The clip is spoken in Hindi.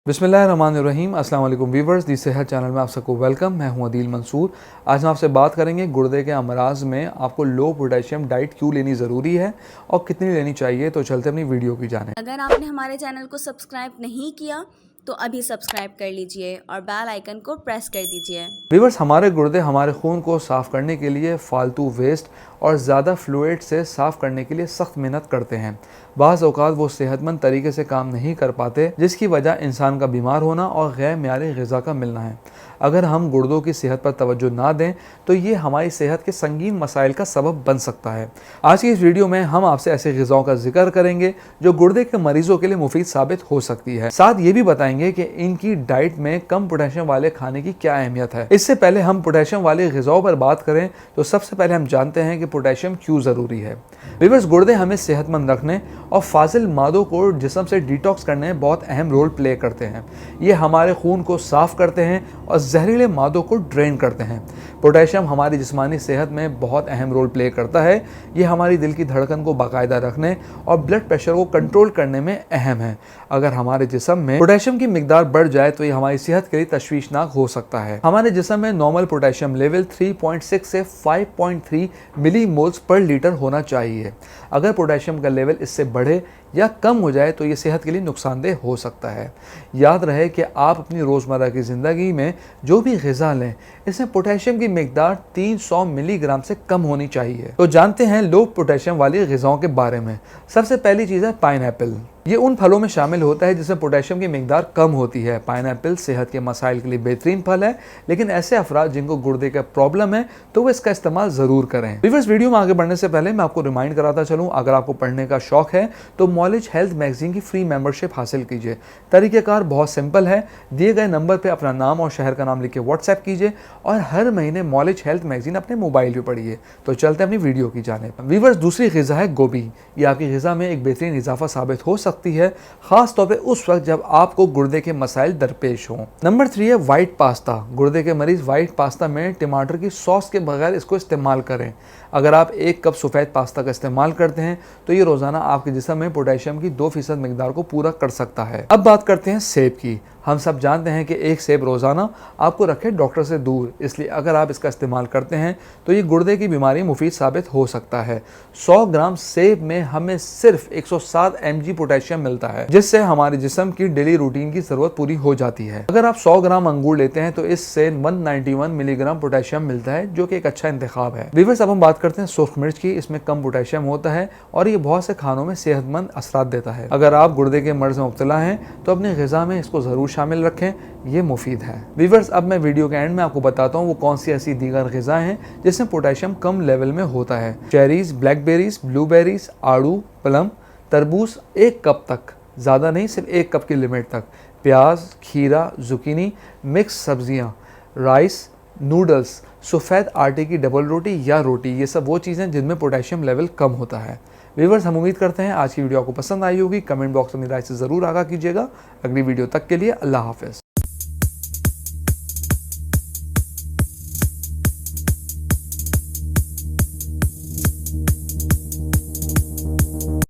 बिस्मिल्लाहिर्रहमानिर्रहीम अस्सलाम वालेकुम वीवर्स, दी सेहत चैनल में आप सबको वेलकम। मैं हूं अदील मंसूर। आज हम आपसे बात करेंगे गुर्दे के अमराज में आपको लो पोटेशियम डाइट क्यों लेनी ज़रूरी है और कितनी लेनी चाहिए। तो चलते अपनी वीडियो की जाने। अगर आपने हमारे चैनल को सब्सक्राइब नहीं किया तो अभी सब्सक्राइब कर लीजिए और बेल आइकन को प्रेस कर दीजिए। वीवर्स, हमारे गुर्दे हमारे खून को साफ़ करने के लिए फालतू वेस्ट और ज़्यादा फ्लूइड से साफ़ करने के लिए सख्त मेहनत करते हैं। बाज़ औक़ात वो सेहतमंद तरीके से काम नहीं कर पाते, जिसकी वजह इंसान का बीमार होना और गैर मियारी ग़िज़ा का मिलना है। अगर हम गुर्दों की सेहत पर तवज्जो ना दें तो ये हमारी सेहत के संगीन मसाइल का सबब बन सकता है। आज की इस वीडियो में हम आपसे ऐसे ग़िज़ाओं का जिक्र करेंगे जो गुर्दे के मरीजों के लिए मुफीद साबित हो सकती है। साथ ये भी बताएंगे कि इनकी डाइट में कम पोटेशियम वाले खाने की क्या अहमियत है। इससे पहले हम पोटेशियम वाले ग़िज़ाओं पर बात करें तो सबसे पहले हम जानते हैं कि पोटेशियम क्यों ज़रूरी है। वीवर्स, गुर्दे हमें सेहतमंद रखने और फाजिल मादों को जिस्म से डिटॉक्स करने में बहुत अहम रोल प्ले करते हैं। ये हमारे खून को साफ़ करते हैं और जहरीले मादों को ड्रेन करते हैं। पोटेशियम हमारी जिस्मानी सेहत में बहुत अहम रोल प्ले करता है। ये हमारी दिल की धड़कन को बाकायदा रखने और ब्लड प्रेशर को कंट्रोल करने में अहम है। अगर हमारे जिस्म में पोटेशियम की मिकदार बढ़ जाए तो ये हमारी सेहत के लिए तशवीशनाक हो सकता है। हमारे जिस्म में नॉर्मल पोटेशियम लेवल 3.6 से 5.3 मिलीमोल्स पर लीटर होना चाहिए। अगर पोटेशियम का लेवल इससे बढ़े या कम हो जाए तो ये सेहत के लिए नुकसानदेह हो सकता है। याद रहे कि आप अपनी रोज़मर्रा की ज़िंदगी में जो भी ग़िज़ा लें, इसमें पोटेशियम की मिकदार 300 मिलीग्राम से कम होनी चाहिए। तो जानते हैं लो पोटेशियम वाली ग़िज़ाओं के बारे में। सबसे पहली चीज़ है पाइनएप्पल। ये उन फलों में शामिल होता है जिसमें पोटेशियम की मिकदार कम होती है। पाइनएप्पल सेहत के मसाइल के लिए बेहतरीन फल है, लेकिन ऐसे अफराद जिनको गुर्दे का प्रॉब्लम है तो वो इसका इस्तेमाल ज़रूर करें। व्यूअर्स, वीडियो में आगे बढ़ने से पहले मैं आपको रिमाइंड कराता चलूँ, अगर आपको पढ़ने का शौक है तो नॉलेज हेल्थ मैगजीन की फ्री मेंबरशिप हासिल कीजिए। तरीक़ेकार बहुत सिंपल है। दिए गए नंबर पर अपना नाम और शहर का नाम लिख के व्हाट्सएप कीजिए और हर महीने नॉलेज हेल्थ मैगजीन अपने मोबाइल पर पढ़िए। तो चलते हैं अपनी वीडियो की जानिब। व्यूअर्स, दूसरी ग़िज़ा है गोभी। ये आपकी ग़िज़ा में एक बेहतरीन इजाफा साबित हो सकती है, खास तौर पे उस वक्त जब आपको गुर्दे के मसाइल दरपेश हों। नंबर 3 है वाइट पास्ता। गुर्दे के मरीज वाइट पास्ता में टमाटर की सॉस के बगैर इसको इस्तेमाल करें। अगर आप 1 कप सफ़ेद पास्ता का इस्तेमाल करते हैं तो ये रोज़ाना आपके जिस्म में पोटेशियम की 2% मिकदार को पूरा कर सकता है। अब बात करते हैं सेब की। हम सब जानते हैं कि 1 सेब रोज़ाना आपको रखे डॉक्टर से दूर, इसलिए अगर आप इसका इस्तेमाल करते हैं तो ये गुर्दे की बीमारी मुफीद साबित हो सकता है। 100 ग्राम सेब में हमें सिर्फ 107 mg पोटेशियम मिलता है, जिससे हमारे जिस्म की डेली रूटीन की ज़रूरत पूरी हो जाती है। अगर आप 100 ग्राम अंगूर लेते हैं तो इससे 191 मिलीग्राम पोटेशियम मिलता है, जो कि एक अच्छा इंतखाब है। व्यूअर्स, अब हम बात करते हैं सुर्ख मिर्च की। इसमें कम पोटेशियम होता है और ये बहुत से खानों में सेहतमंद असरात देता है। अगर आप गुर्दे के मर्ज में मुब्तला हैं तो अपनी ग़िज़ा में इसको ज़रूर शामिल रखें, ये मुफीद है। व्यूअर्स, अब मैं वीडियो के एंड में आपको बताता हूँ वो कौन सी ऐसी दीगर ग़िज़ाएं हैं जिसमें पोटेशियम कम लेवल में होता है। चेरीज़, ब्लैकबेरीज, ब्लूबेरीज, आड़ू, प्लम, तरबूज 1 कप तक, ज़्यादा नहीं, सिर्फ 1 कप की लिमिट तक। प्याज, खीरा, जुकीनी, मिक्स सब्जियाँ, राइस, नूडल्स, सफ़ेद आटे की डबल रोटी या रोटी, ये सब वो चीज़ें जिनमें पोटेशियम लेवल कम होता है। व्यूअर्स, हम उम्मीद करते हैं आज की वीडियो आपको पसंद आई होगी। कमेंट बॉक्स में अपनी राय से ज़रूर आगाह कीजिएगा। अगली वीडियो तक के लिए अल्लाह हाफ़िज़।